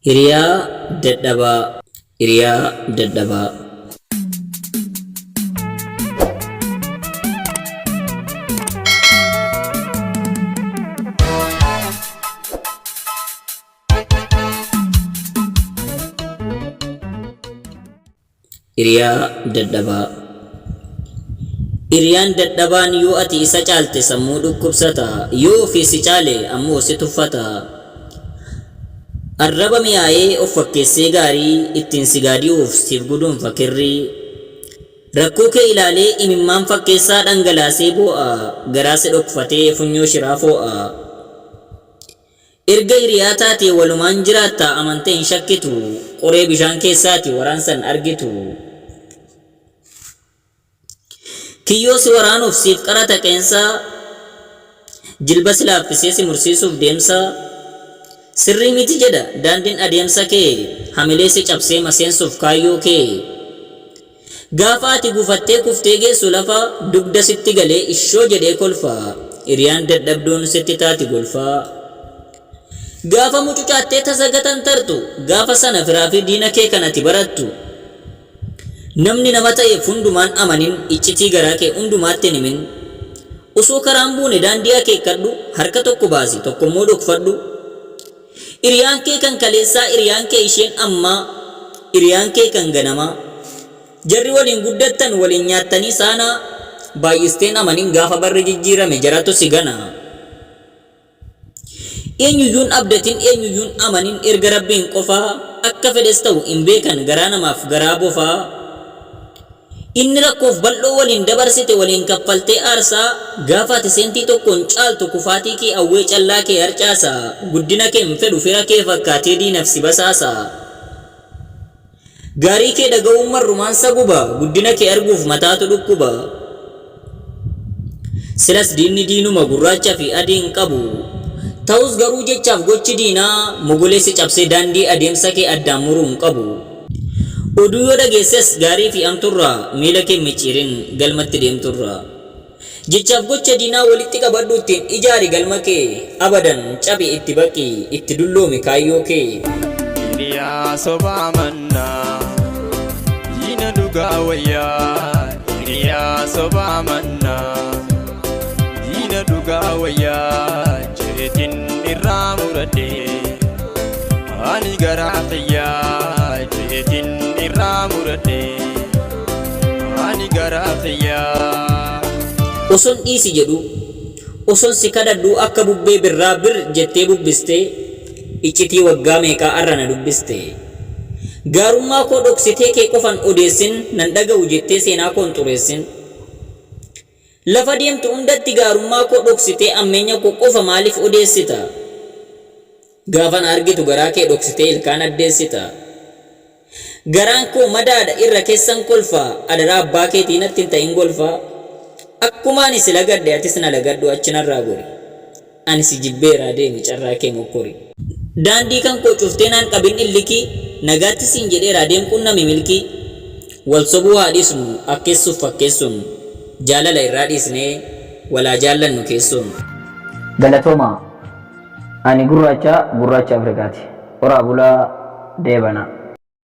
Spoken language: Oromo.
Hiriyaa dadhabaa. Hiriyaa dadhabaa. Hiriyaa dadhabaa. Hiriyaan dadhabaan yoo ati isa caalte sammuu dhukkubsata, yoo ofii si caale ammoo si tuffata. Arraba mi'aayee of fakkeessee gaarii ittiin si gaadi'uuf siif guduunfa kirrii. Rakkoo kee ilaalee imimmaan fakkeessaa dhangalaasee boo'a, garaa si dhokfatee funyoo shiraa foo'a. Erga hiriyaa taatee walumaan jiraatta amantee hin shakkitu, qoree bishaan keessaati waraansan argitu. Kiyyoo si waraanuuf siif qarata qeensaa, jilba si laaffisee si mursiisuuf deemsa. Sirrii miti jedha daandiin adeemsa kee, hamilee si cabsee maseensuuf kaayyoo kee. Gaafa ati gufattee kuftee geessu lafa, dugda sitti galee ishoo jedhee kolfa, hiriyaan dadhabduun sitti taati golfaa. Gaafa mucucaattee tasagatan tartu, gaafa sana firaa fi diina kee kan ati barattu. Namni nama ta'eef hundumaan amanin, iccitii garaa kee hundumaatti hin himin. Osoo karaan buune daandii akeekkadhu, harka tokko baasi tokkommoo dhokfadhu. Hiriyaan kee kan kaleessaa, hiriyaan kee isheen ammaa, hiriyaan kee kan ganamaa. Jarri waliin guddattan waliin nyaattanii saanaa, baay'isteen amanin gaafa barri jijjiirame jaratu si gana. Eenyuyyuun abdatin eenyuyyuun amanin erga rabbiin qofaa, akka fedhes ta'u hin beekan garaa namaaf garaa bofaa. Inni rakkoof bal'oo waliin dabarsite waliin kaffaltee aarsaa, gaafa ati seentii tokkoon caaltu kufaatii kee awwee callaa kee harcaasa. Guddina kee hin fedhu fira kee fakkaatee diinaf si basaasa. Gaarii kee dhaga'uun marrumaan saguba, guddina kee arguuf mataatu dhukkuba. Silas diinni diinuma gurraacha fi adii hin qabu. Ta'us garuu jechaaf gochi diinaa, mogolee si cabsee daandii adeemsa kee addaan muruu hin qabu. Oduu yoo dhageesses gaarii fi amturraa, miila kee micciirin galmatti deemturraa. Jechaaf gocha diinaa walitti qabadhu ittiin ijaari galma kee, abadan cabi itti baqi, itti dulloomi kaayyoo kee. Hiriyaa sobaa mannaa, diina dhugaa wayyaa. Hiriyaa sobaa mannaa, diina dhugaa wayyaa. Jeetiin irraa muradhee, ani garaa xiyyaa. Jeetiin irraa muradhee, ani garaa xiyyaa. Osoon dhiisi jedhu, osoon si kadhadhu akka bubbee birraa bir jettee bubbistee, iccitii waggaa meeqaa arra na dubbiste. Gaarummaa koo dhoksitee kee qofan odeessin, nan dhaga'u jettee seenaa koon xureessin. Lafa deemtu hundatti gaarummaa koo dhoksitee ammeenya koo qofa maaliif odeessita? Gaafan argitu garaa kee dhoksitee ilkaan addeessita. Garaan koo madaadha irra keessan kolfa, adaraa abbaa keetii natti hin ta'in golfa. Akkuma ani si lagadde atis na lagadhu achinarraa gori. Ani si jibbeeraa deemi carraa kee mokkori. Daandii kan koo cuftee naan qabin illiki, nagaatti siin jedheeraa deemquun nami milki. Wal sobuu haa dhiisnu akkeessuuf fakkeessuun, jaalala irraa dhiisnee walaa jaallannu keessuun. Galatooma ani gurraacha Afrikaati. Horaa bulaa deebana.